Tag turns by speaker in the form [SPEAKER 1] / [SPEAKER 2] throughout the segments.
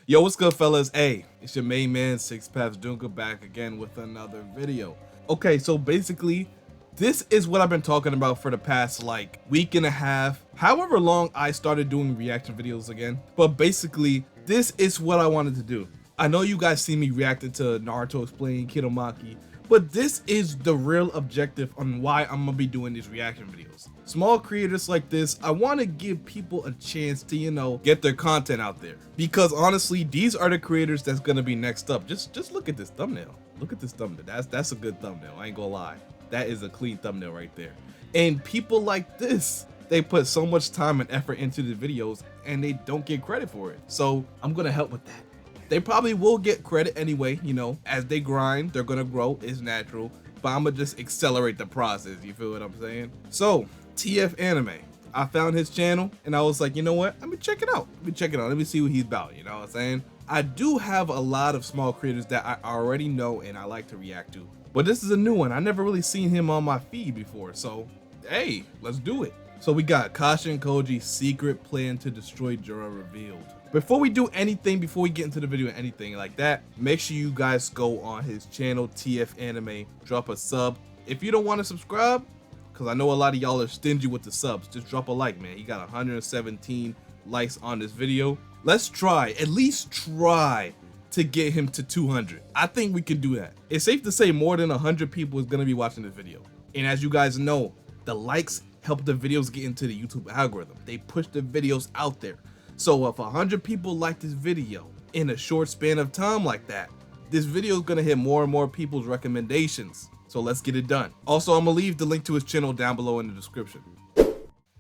[SPEAKER 1] Yo, what's good, fellas? Hey, it's your main man, Six Paths Dunka, back again with another video. Okay, so basically, this is what I've been talking about for the past like week and a half, however long I started doing reaction videos again. But basically, this is what I wanted to do. I know you guys see me reacting to Naruto explaining Kidomaki, but this is the real objective on why I'm gonna be doing these reaction videos. Small creators like this, I want to give people a chance to, you know, get their content out there. Because honestly, these are the creators that's gonna be next up. Just look at this thumbnail. Look at this thumbnail. That's a good thumbnail. I ain't gonna lie. That is a clean thumbnail right there. And people like this, they put so much time and effort into the videos and they don't get credit for it. So I'm gonna help with that. They probably will get credit anyway, you know, as they grind, they're gonna grow, it's natural, but I'm gonna just accelerate the process, you feel what I'm saying? So, TF Anime, I found his channel and I was like, you know what, let me check it out, let me see what he's about, you know what I'm saying? I do have a lot of small creators that I already know and I like to react to, but this is a new one. I never really seen him on my feed before, so hey, let's do it. So we got Kashin Koji's secret plan to destroy Jura revealed. Before we do anything, before we get into the video or anything like that, make sure you guys go on his channel, TF Anime, drop a sub. If you don't want to subscribe, because I know a lot of y'all are stingy with the subs, just drop a like, man. He got 117 likes on this video. Let's try, at least try to get him to 200. I think we can do that. It's safe to say more than 100 people is going to be watching this video. And as you guys know, the likes help the videos get into the YouTube algorithm. They push the videos out there. So if 100 people like this video in a short span of time like that, this video is gonna hit more and more people's recommendations. So let's get it done. Also, I'm gonna leave the link to his channel down below in the description.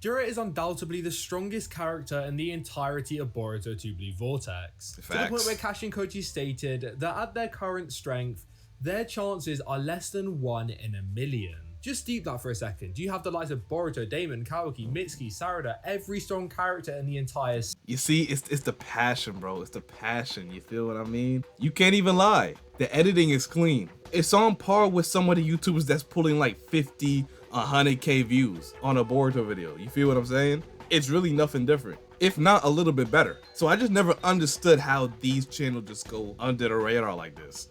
[SPEAKER 2] Jura is undoubtedly the strongest character in the entirety of Boruto TBV VORTEX.
[SPEAKER 1] Facts.
[SPEAKER 2] To the point where Kashin Koji stated that at their current strength, their chances are less than 1 in a million. Just deep that for a second. You have the likes of Boruto, Damon, Kawaki, Mitsuki, Sarada, every strong character in the entire
[SPEAKER 1] You see, it's the passion, bro. It's the passion. You feel what I mean? You can't even lie. The editing is clean. It's on par with some of the YouTubers that's pulling like 50, 100K views on a Boruto video. You feel what I'm saying? It's really nothing different, if not a little bit better. So I just never understood how these channels just go under the radar like this.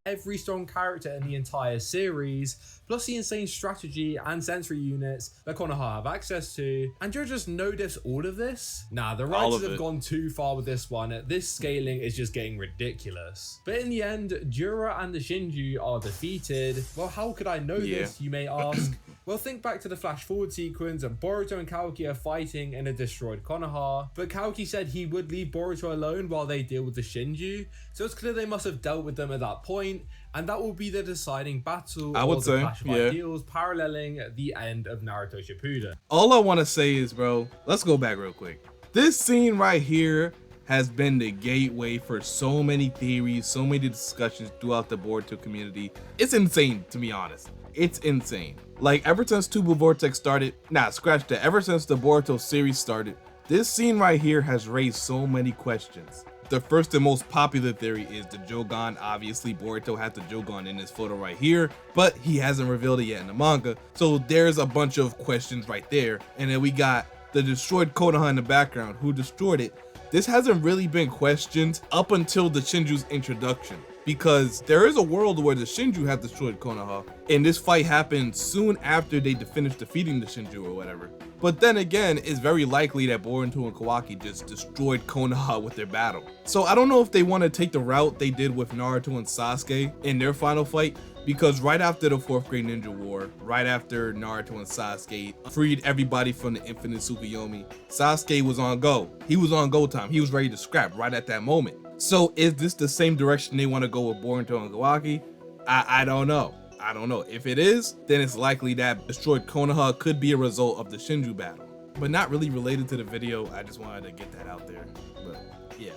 [SPEAKER 2] Every strong character in the entire series, plus the insane strategy and sensory units that Konoha have access to. And Jura just notice all of this? Nah, the writers have gone too far with this one. This scaling is just getting ridiculous. But in the end, Jura and the Shinju are defeated. Well, how could I know this, you may ask? Well, think back to the flash forward sequence and Boruto and Kawaki are fighting in a destroyed Konoha, but Kawaki said he would leave Boruto alone while they deal with the Shinju, so it's clear they must have dealt with them at that point, and that will be the deciding battle,
[SPEAKER 1] I would say,
[SPEAKER 2] the clash of ideals paralleling the end of Naruto Shippuden.
[SPEAKER 1] All I want to say is, bro, let's go back real quick. This scene right here has been the gateway for so many theories, so many discussions throughout the Boruto community. It's insane, to be honest. It's insane. Like, ever since TBV VORTEX started, scratch that, ever since the Boruto series started, this scene right here has raised so many questions. The first and most popular theory is the Jogan. Obviously, Boruto has the Jogan in this photo right here, but he hasn't revealed it yet in the manga. So there's a bunch of questions right there. And then we got the destroyed Konoha in the background. Who destroyed it? This hasn't really been questioned up until the Shinju's introduction, because there is a world where the Shinju have destroyed Konoha, and this fight happened soon after they finished defeating the Shinju or whatever. But then again, it's very likely that Boruto and Kawaki just destroyed Konoha with their battle. So I don't know if they want to take the route they did with Naruto and Sasuke in their final fight, because right after the 4th grade ninja war, right after Naruto and Sasuke freed everybody from the infinite Tsukuyomi, Sasuke was on go. He was on go time. He was ready to scrap right at that moment. So is this the same direction they want to go with Boruto and Kawaki? I don't know. I don't know. If it is, then it's likely that destroyed Konoha could be a result of the Shinju battle. But not really related to the video. I just wanted to get that out there. But yeah.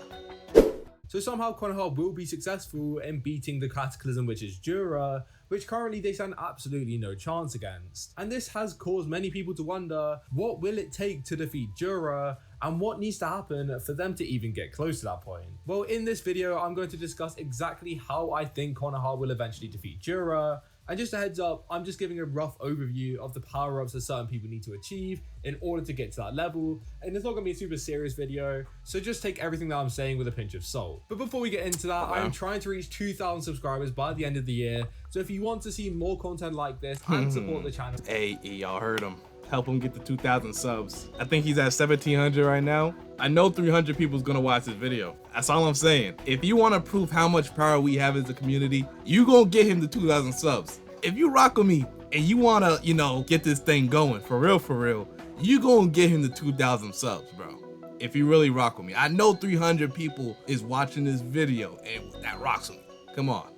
[SPEAKER 2] So somehow Konoha will be successful in beating the Cataclysm, which is Jura, which currently they stand absolutely no chance against. And this has caused many people to wonder, what will it take to defeat Jura, and what needs to happen for them to even get close to that point? Well, in this video, I'm going to discuss exactly how I think Konoha will eventually defeat Jura, And just a heads up, I'm just giving a rough overview of the power-ups that certain people need to achieve in order to get to that level, and it's not going to be a super serious video, so just take everything that I'm saying with a pinch of salt. But before we get into that, I'm trying to reach 2,000 subscribers by the end of the year, so if you want to see more content like this and support the channel...
[SPEAKER 1] Hey, y'all heard him. Help him get to 2,000 subs. I think he's at 1,700 right now. I know 300 people is gonna watch this video. That's all I'm saying. If you want to prove how much power we have as a community, you gonna get him to 2,000 subs. If you rock with me and you wanna, you know, get this thing going for real, you gonna get him to 2,000 subs, bro. If you really rock with me. I know 300 people is watching this video and that rocks with me. Come on.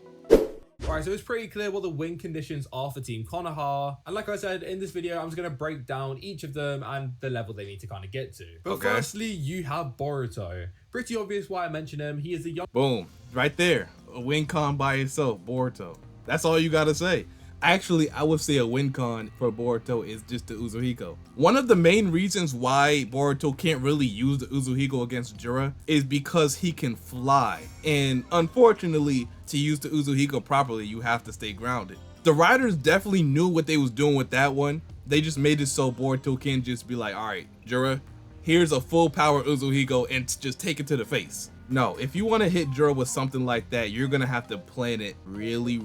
[SPEAKER 2] Alright, so it's pretty clear what the win conditions are for Team Konoha, and like I said, in this video I'm just going to break down each of them and the level they need to kind of get to. But firstly, you have Boruto. Pretty obvious why I mention him. He is the young...
[SPEAKER 1] Boom, right there. A win con by itself, Boruto. That's all you got to say. Actually, I would say a win con for Boruto is just the Uzuhiko. One of the main reasons why Boruto can't really use the Uzuhiko against Jura is because he can fly. And unfortunately, to use the Uzuhiko properly, you have to stay grounded. The writers definitely knew what they was doing with that one. They just made it so Boruto can just be like, all right, Jura, here's a full power Uzuhiko and just take it to the face. No, if you want to hit Jura with something like that, you're going to have to plan it really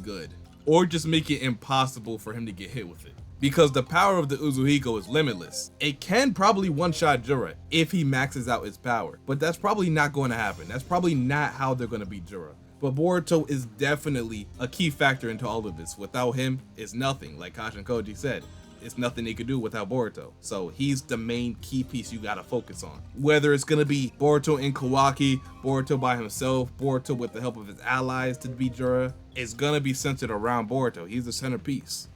[SPEAKER 1] good. Or just make it impossible for him to get hit with it. Because the power of the Uzuhiko is limitless. It can probably one-shot Jura if he maxes out his power, but that's probably not going to happen. That's probably not how they're going to beat Jura. But Boruto is definitely a key factor into all of this. Without him, it's nothing. Like Kashin Koji said, it's nothing they could do without Boruto. So he's the main key piece you gotta focus on. Whether it's gonna be Boruto and Kawaki, Boruto by himself, Boruto with the help of his allies to beat Jura, it's gonna be centered around Boruto. He's the centerpiece.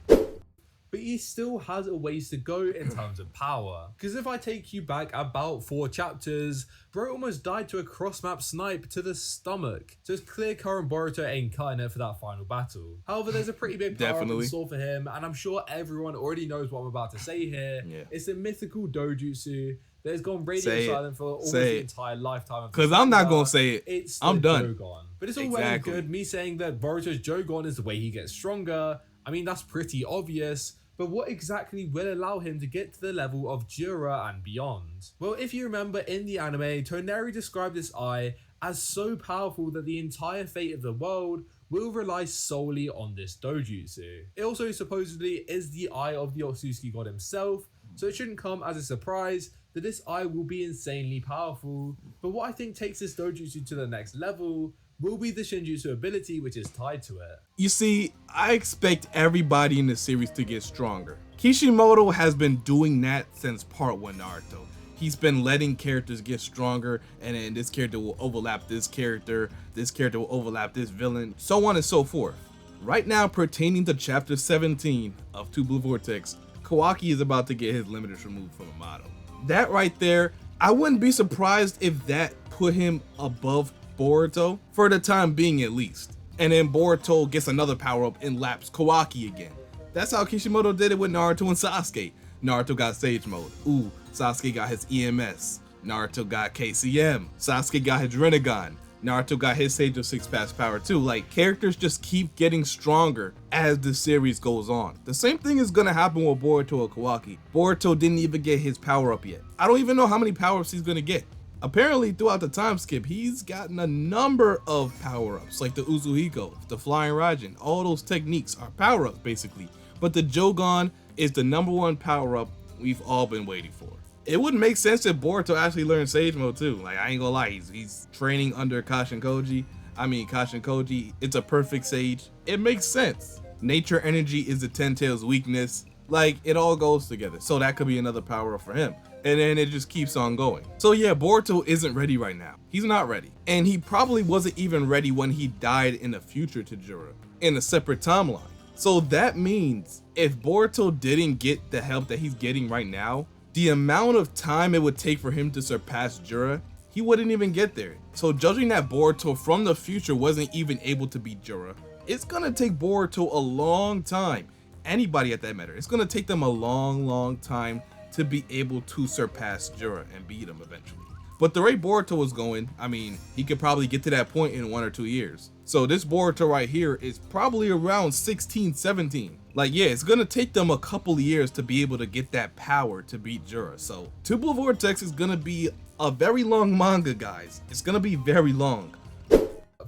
[SPEAKER 2] But he still has a ways to go in terms of power. Because if I take you back about 4 chapters, bro almost died to a cross-map snipe to the stomach. So it's clear current Boruto ain't cutting it for that final battle. However, there's a pretty big power up in store for him, and I'm sure everyone already knows what I'm about to say here. Yeah. It's the mythical dojutsu that has gone radio silent for almost the entire lifetime of the
[SPEAKER 1] Because I'm not gonna say it.
[SPEAKER 2] It's
[SPEAKER 1] I'm done.
[SPEAKER 2] Jogon. But it's all well and good me saying that Boruto's Jogon is the way he gets stronger. I mean, that's pretty obvious. But what exactly will allow him to get to the level of Jura and beyond? Well, if you remember in the anime, Toneri described this eye as so powerful that the entire fate of the world will rely solely on this dojutsu. It also supposedly is the eye of the Otsutsuki god himself, so it shouldn't come as a surprise that this eye will be insanely powerful. But what I think takes this dojutsu to the next level will be the Shinjutsu ability which is tied to it.
[SPEAKER 1] You see, I expect everybody in the series to get stronger. Kishimoto has been doing that since part 1 Naruto. He's been letting characters get stronger, and then this character will overlap this character will overlap this villain, so on and so forth. Right now, pertaining to chapter 17 of 2 Blue Vortex, Kawaki is about to get his limiters removed from AMADO. That right there, I wouldn't be surprised if that put him above Boruto, for the time being at least. And then Boruto gets another power up and laps Kawaki again. That's how Kishimoto did it with Naruto and Sasuke. Naruto got Sage Mode. Ooh, Sasuke got his EMS. Naruto got KCM. Sasuke got his Rinnegan. Naruto got his Sage of 6 Paths power too. Like, characters just keep getting stronger as the series goes on. The same thing is gonna happen with Boruto or Kawaki. Boruto didn't even get his power up yet. I don't even know how many power ups he's gonna get. Apparently, throughout the time skip, he's gotten a number of power-ups, like the Uzuhiko, the Flying Raijin. All those techniques are power-ups, basically. But the Jogon is the #1 power-up we've all been waiting for. It wouldn't make sense if Boruto actually learned Sage Mode, too. Like, I ain't gonna lie, he's training under Kashin Koji. Kashin Koji, it's a perfect Sage. It makes sense. Nature energy is the Ten Tails' weakness. Like, it all goes together. So that could be another power-up for him. And then it just keeps on going. So yeah, Boruto isn't ready right now. He's not ready. And he probably wasn't even ready when he died in the future to Jura, in a separate timeline. So that means if Boruto didn't get the help that he's getting right now, the amount of time it would take for him to surpass Jura, he wouldn't even get there. So judging that Boruto from the future wasn't even able to beat Jura, it's gonna take Boruto a long time. Anybody at that matter, it's gonna take them a long time to be able to surpass Jura and beat him eventually. But the rate Boruto was going, I mean, he could probably get to that point in 1 or 2 years. So this Boruto right here is probably around 16, 17. Like, yeah, it's gonna take them a couple of years to be able to get that power to beat Jura. So Tubular Vortex is gonna be a very long manga, guys. It's gonna be very long.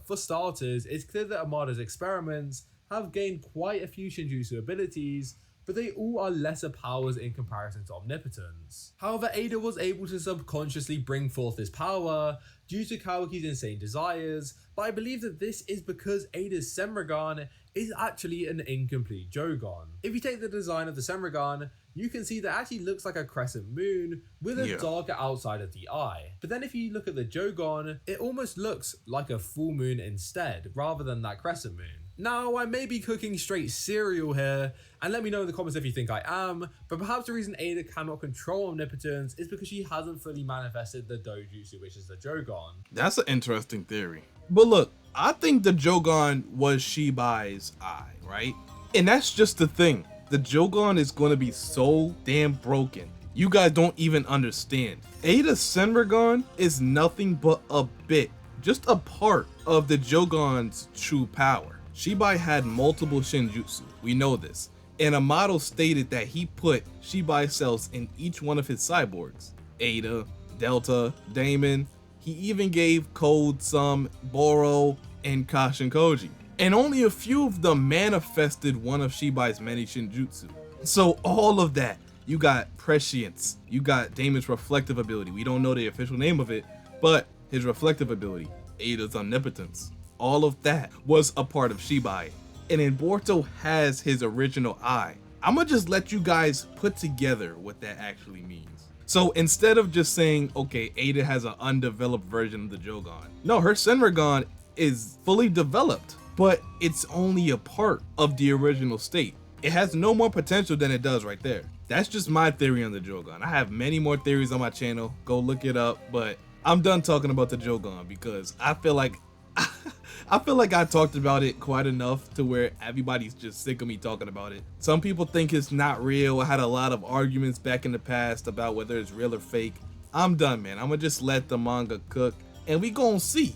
[SPEAKER 2] For starters, it's clear that AMADO's experiments have gained quite a few Shinjutsu abilities, but they all are lesser powers in comparison to omnipotence. However, Ada was able to subconsciously bring forth this power due to Kawaki's insane desires, but I believe that this is because Ada's Senrigan is actually an incomplete Jogan. If you take the design of the Senrigan, you can see that it actually looks like a crescent moon with a darker outside of the eye. But then if you look at the Jogan, it almost looks like a full moon instead, rather than that crescent moon. Now, I may be cooking straight cereal here, and let me know in the comments if you think I am, but perhaps the reason Ada cannot control omnipotence is because she hasn't fully manifested the Dojutsu, which is the Jogan.
[SPEAKER 1] That's an interesting theory. But look, I think the Jogan was Shibai's eye, right? And that's just the thing. The Jogan is going to be so damn broken. You guys don't even understand. Ada's Senrigan is nothing but a bit, just a part of the Jogan's true power. Shibai had multiple Shinjutsu, we know this, and AMADO stated that he put Shibai cells in each one of his cyborgs. Ada, Delta, Damon, he even gave Code some Boro and Kashin Koji. And only a few of them manifested one of Shibai's many Shinjutsu. So all of that, you got Prescience, you got Damon's reflective ability, we don't know the official name of it, but his reflective ability, Ada's omnipotence. All of that was a part of Shibai. And then Boruto has his original eye. I'ma just let you guys put together what that actually means. So instead of just saying, okay, Ada has an undeveloped version of the Jogan. No, her Senrigan is fully developed, but it's only a part of the original state. It has no more potential than it does right there. That's just my theory on the Jogan. I have many more theories on my channel. Go look it up, but I'm done talking about the Jogan because I feel like I talked about it quite enough to where everybody's just sick of me talking about it. Some people think it's not real. I had a lot of arguments back in the past about whether it's real or fake. I'm done, man. I'm gonna just let the manga cook and we gonna see.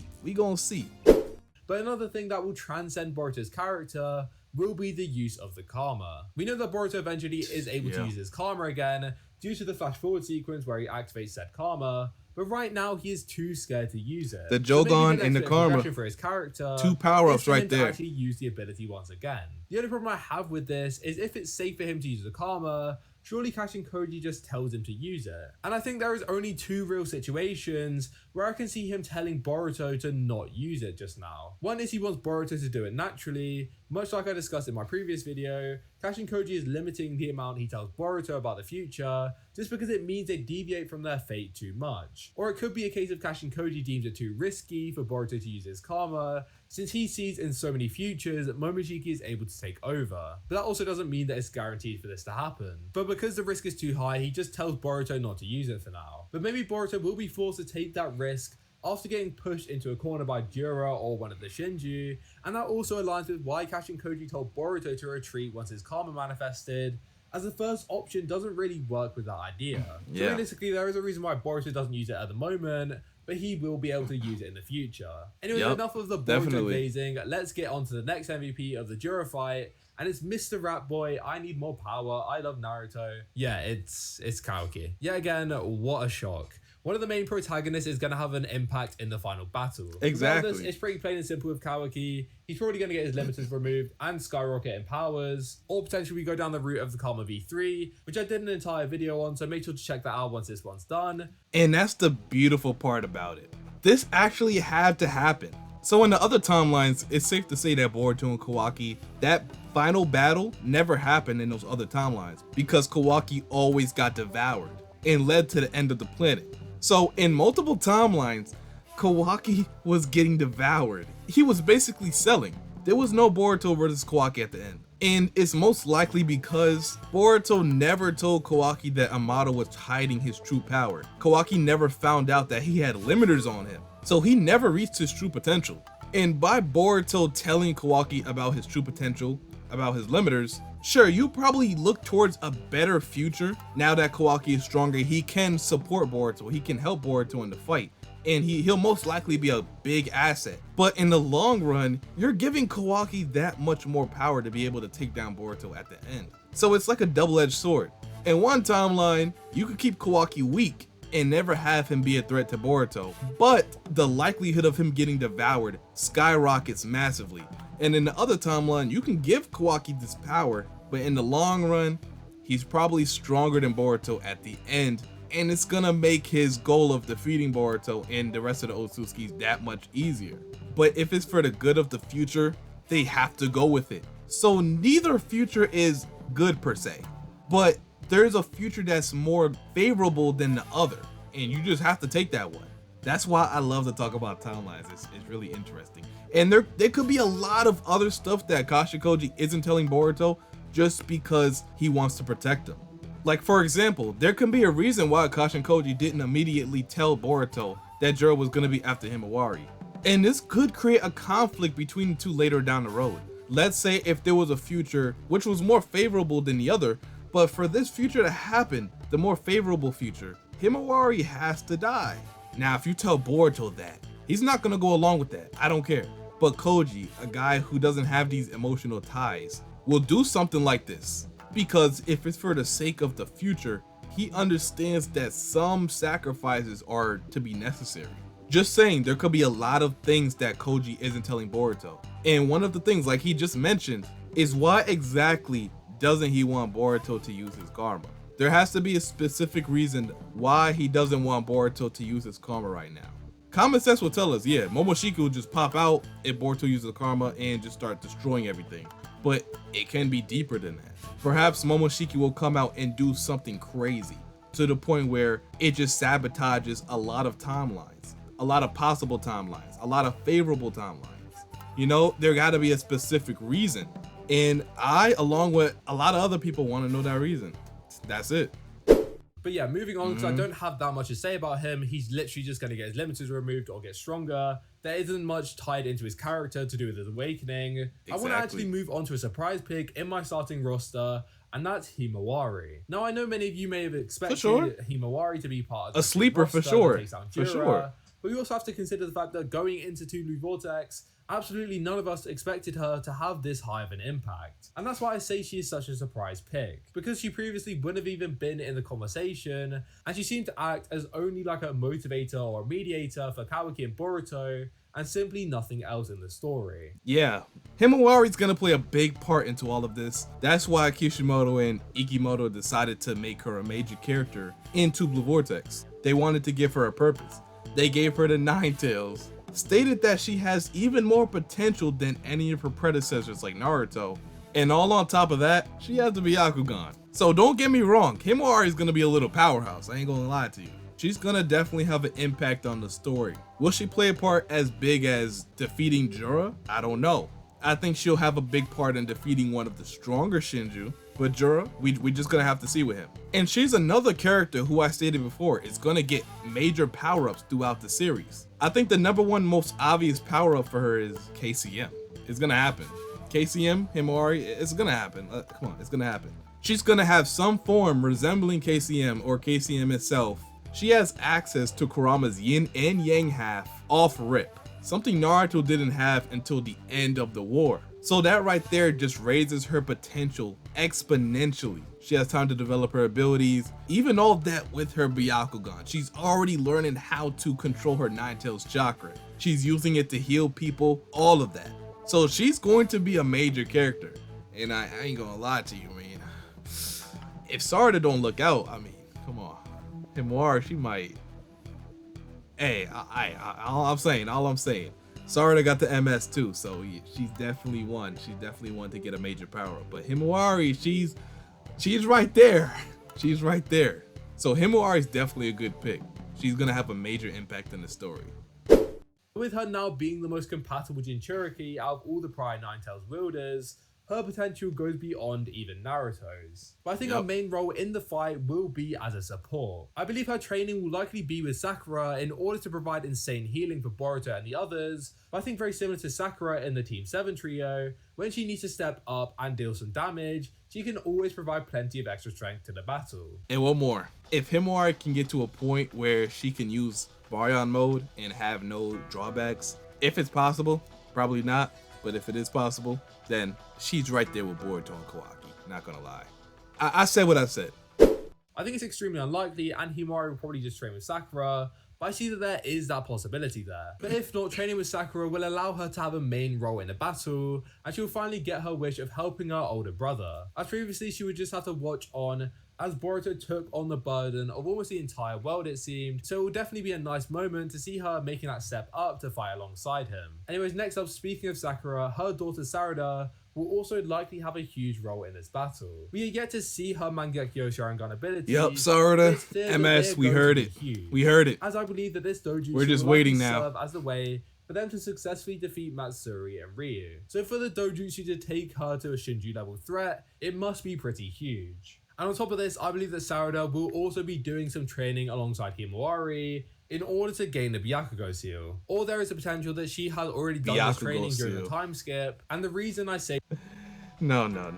[SPEAKER 2] But another thing that will transcend Boruto's character will be the use of the karma. We know that Boruto eventually is able to use his karma again due to the flash forward sequence where he activates said karma. But right now, he is too scared to use it.
[SPEAKER 1] The Jogan and the karma,
[SPEAKER 2] for his character, 2
[SPEAKER 1] power-ups right there.
[SPEAKER 2] To actually use the ability once again. The only problem I have with this is if it's safe for him to use the karma, surely Kashin Koji just tells him to use it. And I think there is only 2 real situations where I can see him telling Boruto to not use it just now. One is he wants Boruto to do it naturally, much like I discussed in my previous video. Kashin Koji is limiting the amount he tells Boruto about the future, just because it means they deviate from their fate too much. Or it could be a case of Kashin Koji deems it too risky for Boruto to use his karma, since he sees in so many futures that Momoshiki is able to take over. But that also doesn't mean that it's guaranteed for this to happen. But because the risk is too high, he just tells Boruto not to use it for now. But maybe Boruto will be forced to take that risk after getting pushed into a corner by Jura or one of the Shinju, and that also aligns with why Kashin Koji told Boruto to retreat once his karma manifested, as the first option doesn't really work with that idea. So realistically, there is a reason why Boruto doesn't use it at the moment, but he will be able to use it in the future. Anyway, enough of the Boruto phasing, let's get on to the next MVP of the Jura fight, and it's Mr. Rat Boy, I need more power, I love Naruto. Yeah, it's Kawaki. Yet again, what a shock. One of the main protagonists is going to have an impact in the final battle.
[SPEAKER 1] Exactly.
[SPEAKER 2] Regardless, it's pretty plain and simple with Kawaki. He's probably going to get his limiters removed and skyrocket in powers, or potentially we go down the route of the Karma V3, which I did an entire video on, so make sure to check that out once this one's done.
[SPEAKER 1] And that's the beautiful part about it. This actually had to happen. So in the other timelines, it's safe to say that Boruto and Kawaki, that final battle never happened in those other timelines because Kawaki always got devoured and led to the end of the planet. So in multiple timelines, Kawaki was getting devoured. He was basically selling. There was no Boruto versus Kawaki at the end. And it's most likely because Boruto never told Kawaki that AMADO was hiding his true power. Kawaki never found out that he had limiters on him. So he never reached his true potential. And by Boruto telling Kawaki about his true potential, about his limiters, Sure, you probably look towards a better future now that Kawaki is stronger. He can support Boruto, he can help Boruto in the fight, and he'll most likely be a big asset. But in the long run, you're giving Kawaki that much more power to be able to take down Boruto at the end. So it's like a double-edged sword. In one timeline, you could keep Kawaki weak and never have him be a threat to Boruto, but the likelihood of him getting devoured skyrockets massively. And in the other timeline, you can give Kawaki this power, but in the long run, he's probably stronger than Boruto at the end, and it's gonna make his goal of defeating Boruto and the rest of the Otsutsukis that much easier. But if it's for the good of the future, they have to go with it. So neither future is good per se, but there's a future that's more favorable than the other, and you just have to take that one. That's why I love to talk about timelines. It's really interesting. And there could be a lot of other stuff that Kashin Koji isn't telling Boruto just because he wants to protect him. Like, for example, there can be a reason why Kashin Koji didn't immediately tell Boruto that Jura was going to be after Himawari. And this could create a conflict between the two later down the road. Let's say if there was a future which was more favorable than the other, but for this future to happen, the more favorable future, Himawari has to die. Now, if you tell Boruto that, he's not gonna go along with that. I don't care. But Koji, a guy who doesn't have these emotional ties, will do something like this. Because if it's for the sake of the future, he understands that some sacrifices are to be necessary. Just saying, there could be a lot of things that Koji isn't telling Boruto. And one of the things, like he just mentioned, is why exactly doesn't he want Boruto to use his karma? There has to be a specific reason why he doesn't want Boruto to use his karma right now. Common sense will tell us, yeah, Momoshiki will just pop out if Boruto uses the karma and just start destroying everything. But it can be deeper than that. Perhaps Momoshiki will come out and do something crazy to the point where it just sabotages a lot of timelines, a lot of possible timelines, a lot of favorable timelines. You know, there gotta be a specific reason. And I, along with a lot of other people, want to know that reason. That's it.
[SPEAKER 2] But yeah, moving on, because I don't have that much to say about him. He's literally just going to get his limiters removed or get stronger. There isn't much tied into his character to do with his awakening. Exactly. I want to actually move on to a surprise pick in my starting roster, and that's Himawari. Now, I know many of you may have expected Himawari to be part of
[SPEAKER 1] a sleeper for sure.
[SPEAKER 2] But we also have to consider the fact that going into Blue VORTEX, absolutely none of us expected her to have this high of an impact. And that's why I say she is such a surprise pick, because she previously wouldn't have even been in the conversation, and she seemed to act as only like a motivator or a mediator for Kawaki and Boruto, and simply nothing else in the story.
[SPEAKER 1] Yeah, Himawari's gonna play a big part into all of this. That's why Kishimoto and Ikimoto decided to make her a major character in Blue VORTEX. They wanted to give her a purpose. They gave her the Nine Tails, stated that she has even more potential than any of her predecessors like Naruto, and all on top of that, she has the Byakugan. So don't get me wrong, Himawari is gonna be a little powerhouse, I ain't gonna lie to you. She's gonna definitely have an impact on the story. Will she play a part as big as defeating Jura? I don't know. I think she'll have a big part in defeating one of the stronger Shinju, but Jura, we just gonna have to see with him. And she's another character who I stated before is gonna get major power-ups throughout the series. I think the #1 most obvious power-up for her is KCM. It's gonna happen. KCM, Himawari, it's gonna happen. Come on, it's gonna happen. She's gonna have some form resembling KCM or KCM itself. She has access to Kurama's yin and yang half off rip, something Naruto didn't have until the end of the war. So that right there just raises her potential exponentially. She has time to develop her abilities, even all that with her Byakugan. She's already learning how to control her Nine Tails chakra. She's using it to heal people, all of that. So she's going to be a major character. And I ain't gonna lie to you, man. If Sarada don't look out, I mean, come on. Himawari, she might. Hey, all I'm saying. Sarada got the MS too, so she's definitely one. She's definitely one to get a major power up. But Himawari, she's right there. She's right there. So Himawari is definitely a good pick. She's gonna have a major impact in the story.
[SPEAKER 2] With her now being the most compatible Jinchuriki out of all the prior Nine Tails wielders, her potential goes beyond even Naruto's. But I think her main role in the fight will be as a support. I believe her training will likely be with Sakura in order to provide insane healing for Boruto and the others, but I think very similar to Sakura in the Team 7 trio, when she needs to step up and deal some damage, she can always provide plenty of extra strength to the battle.
[SPEAKER 1] And one more, if Himawari can get to a point where she can use Baryon mode and have no drawbacks, if it's possible, probably not, but if it is possible, then she's right there with Boruto and Kawaki, not gonna lie. I said what I said.
[SPEAKER 2] I think it's extremely unlikely and Himawari will probably just train with Sakura, but I see that there is that possibility there. But if not, training with Sakura will allow her to have a main role in the battle, and she will finally get her wish of helping her older brother. As previously, she would just have to watch on as Boruto took on the burden of almost the entire world, it seemed, so it will definitely be a nice moment to see her making that step up to fight alongside him. Anyways, next up, speaking of Sakura, her daughter Sarada will also likely have a huge role in this battle. We get to see her Mangekyo Sharingan ability.
[SPEAKER 1] Yep, Sarada, MS, we heard it. We heard it.
[SPEAKER 2] As I believe that this doujutsu
[SPEAKER 1] We're just
[SPEAKER 2] will
[SPEAKER 1] waiting now.
[SPEAKER 2] serve as the way for them to successfully defeat Matsuri and Ryu. So for the doujutsu to take her to a Shinju level threat, it must be pretty huge. And on top of this, I believe that Sarada will also be doing some training alongside Himawari in order to gain the Byakugo seal. Or there is a potential that she has already done this training during the time skip. And the reason I say
[SPEAKER 1] No.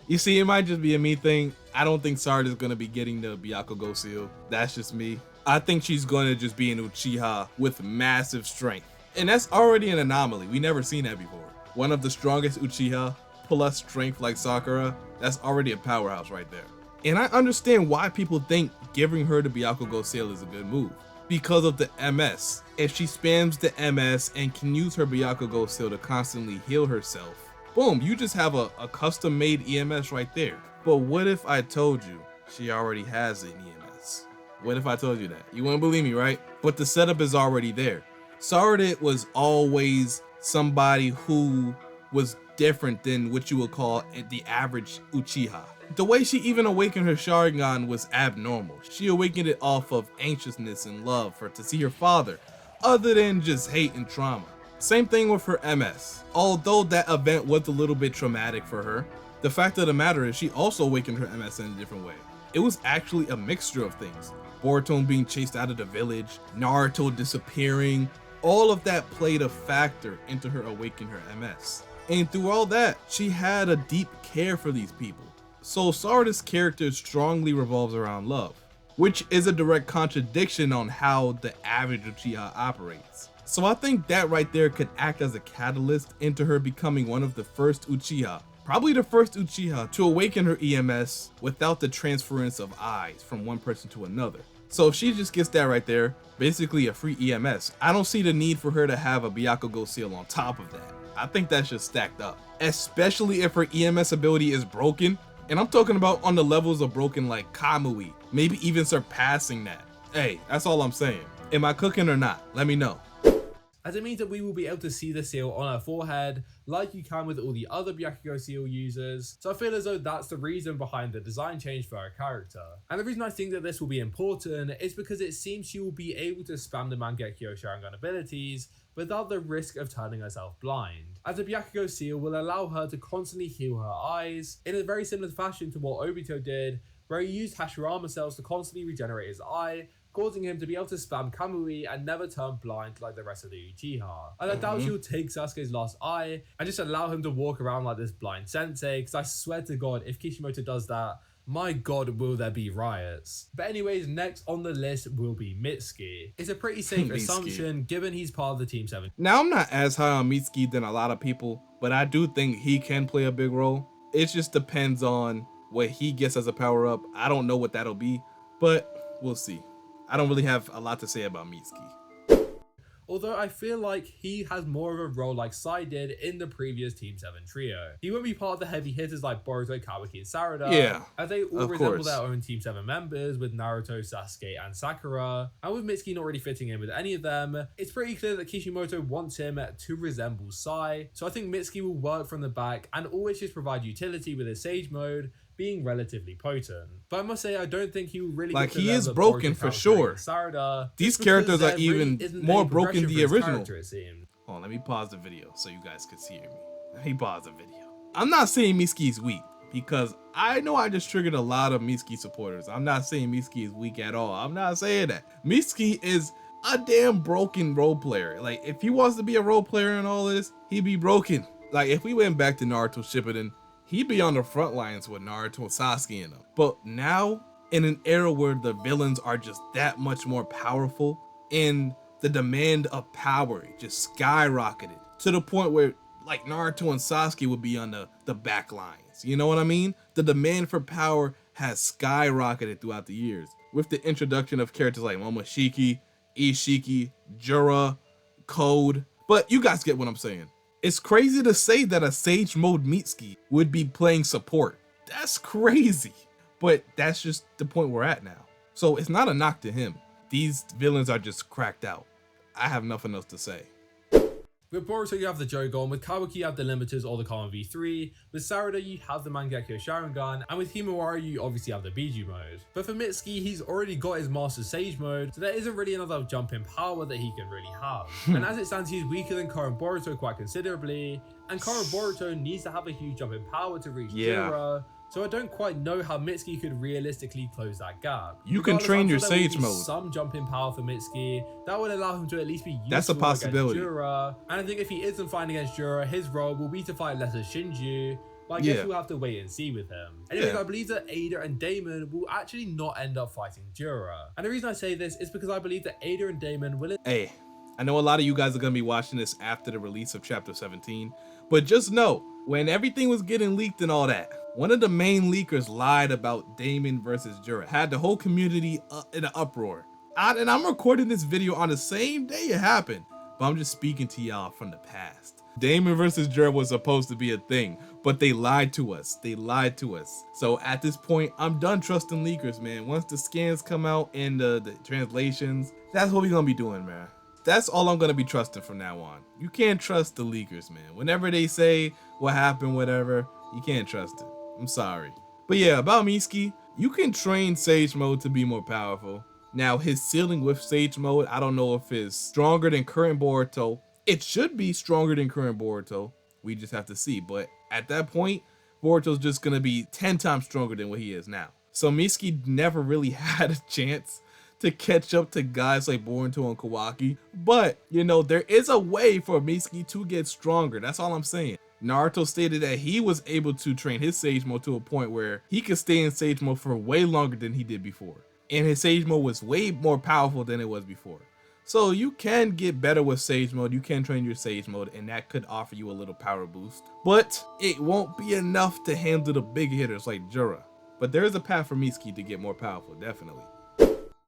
[SPEAKER 1] You see, it might just be a me thing. I don't think Sarada's gonna be getting the Byakugo seal. That's just me. I think she's gonna just be an Uchiha with massive strength. And that's already an anomaly. We never seen that before. One of the strongest Uchiha plus strength like Sakura, that's already a powerhouse right there. And I understand why people think giving her the Byakugo seal is a good move. Because of the MS. If she spams the MS and can use her Byakugo seal to constantly heal herself, boom, you just have a custom made EMS right there. But what if I told you she already has an EMS? What if I told you that? You wouldn't believe me, right? But the setup is already there. Sarada was always somebody who was different than what you would call the average Uchiha. The way she even awakened her Sharingan was abnormal. She awakened it off of anxiousness and love to see her father, other than just hate and trauma. Same thing with her MS. Although that event was a little bit traumatic for her, the fact of the matter is she also awakened her MS in a different way. It was actually a mixture of things. Boruto being chased out of the village, Naruto disappearing, all of that played a factor into her awakening her MS. And through all that, she had a deep care for these people. So Sarada's character strongly revolves around love, which is a direct contradiction on how the average Uchiha operates. So I think that right there could act as a catalyst into her becoming one of the first Uchiha, probably the first Uchiha to awaken her EMS without the transference of eyes from one person to another. So if she just gets that right there, basically a free EMS, I don't see the need for her to have a Byakugo seal on top of that. I think that's just stacked up, especially if her EMS ability is broken. And I'm talking about on the levels of broken like Kamui, maybe even surpassing that. Hey, that's all I'm saying. Am I cooking or not? Let me know.
[SPEAKER 2] As it means that we will be able to see the seal on her forehead like you can with all the other Byakugo seal users, so I feel as though that's the reason behind the design change for her character. And the reason I think that this will be important is because it seems she will be able to spam the Mangekyo Sharingan abilities without the risk of turning herself blind, as the Byakugo seal will allow her to constantly heal her eyes in a very similar fashion to what Obito did, where he used Hashirama cells to constantly regenerate his eye, causing him to be able to spam Kamui and never turn blind like the rest of the Uchiha. And I doubt she'll take Sasuke's last eye and just allow him to walk around like this blind sensei, because I swear to God, if Kishimoto does that, my God, will there be riots. But anyways, next on the list will be Mitsuki. It's a pretty safe assumption given he's part of the Team 7.
[SPEAKER 1] Now, I'm not as high on Mitsuki than a lot of people, but I do think he can play a big role. It just depends on what he gets as a power-up. I don't know what that'll be, but we'll see. I don't really have a lot to say about Mitsuki.
[SPEAKER 2] Although I feel like he has more of a role like Sai did in the previous Team 7 trio. He won't be part of the heavy hitters like Boruto, Kawaki, and Sarada, as they all resemble their own Team 7 members with Naruto, Sasuke, and Sakura. And with Mitsuki not really fitting in with any of them, it's pretty clear that Kishimoto wants him to resemble Sai, so I think Mitsuki will work from the back and always just provide utility with his Sage mode, being relatively potent. But I must say, I don't think he will really
[SPEAKER 1] like he is broken for sure.
[SPEAKER 2] Sarada,
[SPEAKER 1] these characters are even more broken than the original.
[SPEAKER 2] It seems.
[SPEAKER 1] Hold on, let me pause the video so you guys can see me. Let me pause the video. I'm not saying Mitsuki's weak, because I know I just triggered a lot of Mitsuki supporters. I'm not saying Mitsuki is weak at all. I'm not saying that. Mitsuki is a damn broken role player. Like, if he wants to be a role player in all this, he'd be broken. Like, if we went back to Naruto Shippuden, he'd be on the front lines with Naruto and Sasuke in them. But now, in an era where the villains are just that much more powerful, and the demand of power just skyrocketed to the point where like Naruto and Sasuke would be on the back lines. You know what I mean? The demand for power has skyrocketed throughout the years with the introduction of characters like Momoshiki, Ishiki, Jura, Code. But you guys get what I'm saying. It's crazy to say that a Sage Mode Mitsuki would be playing support. That's crazy. But that's just the point we're at now. So it's not a knock to him. These villains are just cracked out. I have nothing else to say.
[SPEAKER 2] With Boruto, you have the Jogon. With Kawaki, you have the Limiters or the Common V3. With Sarada, you have the Mangekyo Sharingan. And with Himawari, you obviously have the Biju mode. But for Mitsuki, he's already got his Master Sage mode, so there isn't really another jump in power that he can really have. And as it stands, he's weaker than current Boruto quite considerably. And current Boruto needs to have a huge jump in power to reach Jura. So I don't quite know how Mitsuki could realistically close that gap.
[SPEAKER 1] You can train your Sage mode.
[SPEAKER 2] Some jump in power for Mitsuki that would allow him to at least be useful.
[SPEAKER 1] That's a possibility.
[SPEAKER 2] Against Jura. And I think if he isn't fighting against Jura, his role will be to fight less as Shinju. But I guess we'll have to wait and see with him. Anyway, I believe that Ada and Damon will actually not end up fighting Jura. And the reason I say this is because I believe that Ada and Damon will...
[SPEAKER 1] Hey, I know a lot of you guys are going to be watching this after the release of Chapter 17. But just know, when everything was getting leaked and all that, one of the main leakers lied about Damon versus Jura. Had the whole community in an uproar. And I'm recording this video on the same day it happened. But I'm just speaking to y'all from the past. Damon versus Jura was supposed to be a thing, but they lied to us. They lied to us. So at this point, I'm done trusting leakers, man. Once the scans come out and the translations, that's what we're gonna be doing, man. That's all I'm gonna be trusting from now on. You can't trust the leakers, man. Whenever they say what happened, whatever, you can't trust it. I'm sorry. But yeah, about Mitsuki, you can train Sage Mode to be more powerful. Now, his ceiling with Sage Mode, I don't know if it's stronger than current Boruto. It should be stronger than current Boruto. We just have to see. But at that point, Boruto's just going to be 10 times stronger than what he is now. So Mitsuki never really had a chance to catch up to guys like Boruto and Kawaki. But, you know, there is a way for Mitsuki to get stronger. That's all I'm saying. Naruto stated that he was able to train his Sage Mode to a point where he could stay in Sage Mode for way longer than he did before. And his Sage Mode was way more powerful than it was before. So you can get better with Sage Mode, you can train your Sage Mode, and that could offer you a little power boost. But it won't be enough to handle the big hitters like Jura. But there is a path for Mitsuki to get more powerful, definitely.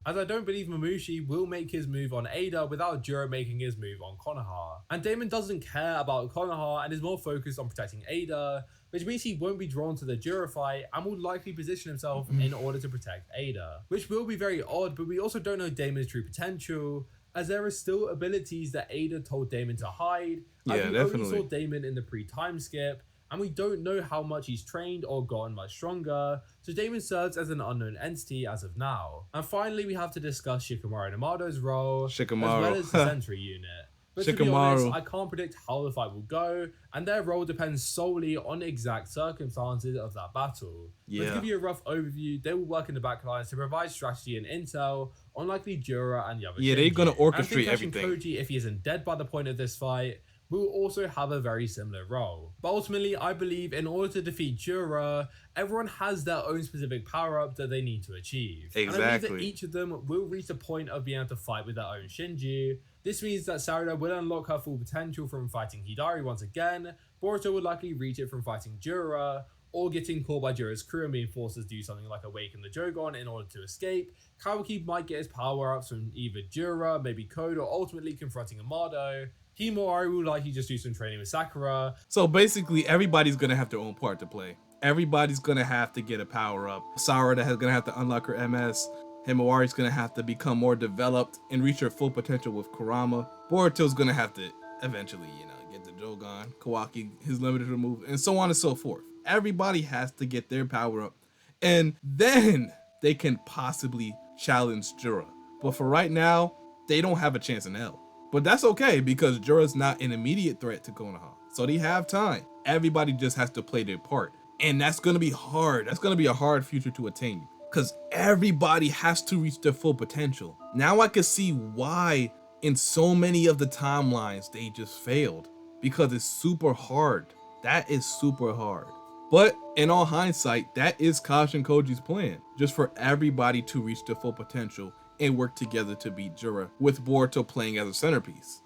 [SPEAKER 2] As I don't believe Mamushi will make his move on Ada without Jura making his move on Konoha. And Damon doesn't care about Konoha and is more focused on protecting Ada, which means he won't be drawn to the Jura fight and will likely position himself in order to protect Ada. Which will be very odd, but we also don't know Damon's true potential, as there are still abilities that Ada told Damon to hide.
[SPEAKER 1] Yeah,
[SPEAKER 2] we
[SPEAKER 1] definitely.
[SPEAKER 2] only saw Damon in the pre-time skip, and we don't know how much he's trained or gotten much stronger, so Damon serves as an unknown entity as of now. And finally, we have to discuss Shikamaru and Amado's role, as well as the Sentry unit. But to be honest, I can't predict how the fight will go, and their role depends solely on exact circumstances of that battle. But to give you a rough overview, they will work in the backlines to provide strategy and intel, unlikely Jura and the other
[SPEAKER 1] they're gonna orchestrate
[SPEAKER 2] everything.
[SPEAKER 1] everything.
[SPEAKER 2] Kashin Koji, if he isn't dead by the point of this fight, will also have a very similar role. But ultimately, I believe in order to defeat Jura, everyone has their own specific power-up that they need to achieve.
[SPEAKER 1] Exactly.
[SPEAKER 2] And I believe that each of them will reach the point of being able to fight with their own Shinju. This means that Sarada will unlock her full potential from fighting Hidari once again, Boruto will likely reach it from fighting Jura, or getting caught by Jura's crew and being forced to do something like awaken the Jogon in order to escape. Kawaki might get his power-ups from either Jura, maybe Code, or ultimately confronting Amado. Himawari will likely just do some training with Sakura.
[SPEAKER 1] So basically, everybody's gonna have their own part to play. Everybody's gonna have to get a power-up. Sarada is gonna have to unlock her MS. Himawari's gonna have to become more developed and reach her full potential with Kurama. Boruto's gonna have to eventually, get the Jogon. Kawaki, his limited removal, and so on and so forth. Everybody has to get their power up, and then they can possibly challenge Jura. But for right now, they don't have a chance in hell. But that's okay, because Jura's not an immediate threat to Konoha, so they have time. Everybody just has to play their part. And that's gonna be hard. That's gonna be a hard future to attain. Because everybody has to reach their full potential. Now I can see why in so many of the timelines they just failed. Because it's super hard. That is super hard. But in all hindsight, that is Kashin Koji's plan. Just for everybody to reach their full potential and work together to beat Jura, with Boruto playing as a centerpiece.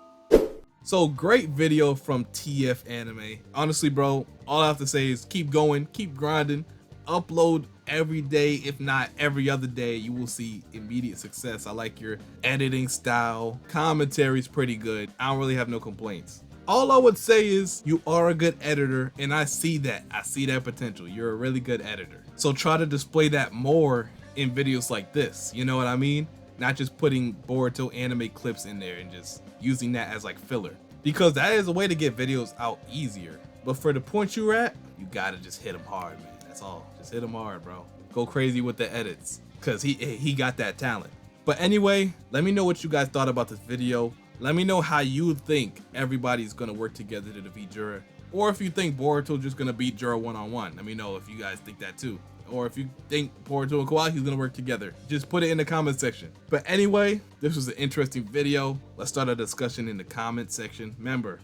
[SPEAKER 1] So great video from TF Anime. Honestly, bro, all I have to say is keep going, keep grinding, upload every day, if not every other day. You will see immediate success. I like your editing style. Commentary's pretty good. I don't really have no complaints. All I would say is you are a good editor, and I see that. I see that potential. You're a really good editor. So try to display that more in videos like this. You know what I mean? Not just putting Boruto anime clips in there and just using that as like filler. Because that is a way to get videos out easier. But for the point you're at, you gotta just hit him hard, man. That's all. Just hit him hard, bro. Go crazy with the edits, because he got that talent. But anyway, let me know what you guys thought about this video. Let me know how you think everybody's gonna work together to defeat Jura. Or if you think Boruto's just gonna beat Jura one-on-one. Let me know if you guys think that too. Or if you think Boruto and Kawaki's gonna work together. Just put it in the comment section. But anyway, this was an interesting video. Let's start a discussion in the comment section. Remember,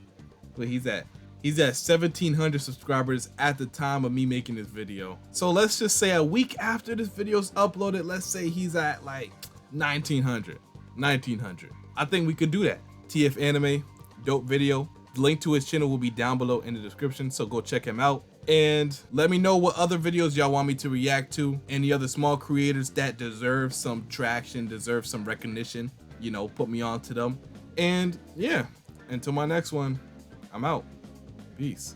[SPEAKER 1] where he's at 1,700 subscribers at the time of me making this video. So let's just say a week after this video's uploaded, let's say he's at like 1,900. I think we could do that. TF Anime, dope video. The link to his channel will be down below in the description, so go check him out. And let me know what other videos y'all want me to react to. Any other small creators that deserve some traction, deserve some recognition, you know, put me on to them. And yeah, until my next one, I'm out. Peace.